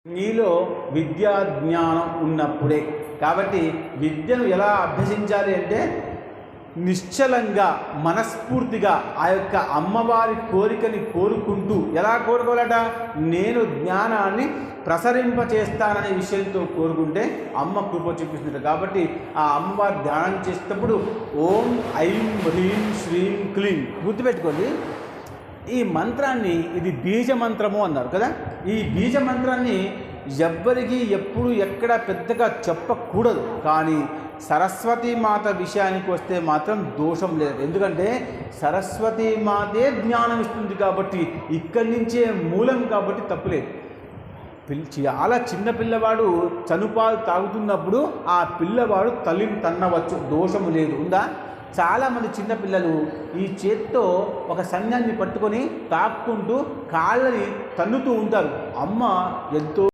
నీలో విద్యా జ్ఞానం ఉన్నప్పుడే. కాబట్టి విద్యను ఎలా అభ్యసించాలి అంటే నిశ్చలంగా మనస్ఫూర్తిగా ఆ యొక్క అమ్మవారి కోరికని కోరుకుంటూ. ఎలా కోరుకోవాలట? నేను జ్ఞానాన్ని ప్రసరింపచేస్తాననే విషయంతో కోరుకుంటే అమ్మ కృప చూపిస్తుంది. కాబట్టి ఆ అమ్మవారి ధ్యానం చేసేటప్పుడు ఓం ఐం హ్రీం శ్రీం క్లీం గుర్తుపెట్టుకోండి. ఈ మంత్రాన్ని ఇది బీజ మంత్రము అన్నారు కదా. ఈ బీజ మంత్రాన్ని ఎవ్వరికి ఎప్పుడు ఎక్కడ పెద్దగా చెప్పకూడదు. కానీ సరస్వతీమాత విషయానికి వస్తే మాత్రం దోషం లేదు. ఎందుకంటే సరస్వతీమాతే జ్ఞానం ఇస్తుంది కాబట్టి ఇక్కడి నుంచే మూలం కాబట్టి తప్పులేదు. చాలా చిన్న పిల్లవాడు చనుపాలు తాగుతున్నప్పుడు ఆ పిల్లవాడు తల్లిని తన్నవచ్చు, దోషము లేదు. ఉందా? చాలామంది చిన్నపిల్లలు ఈ చేత్తో ఒక సన్యాన్ని పట్టుకొని తాక్కుంటూ కాళ్ళని తన్నుతూ ఉంటారు. అమ్మ ఎంతో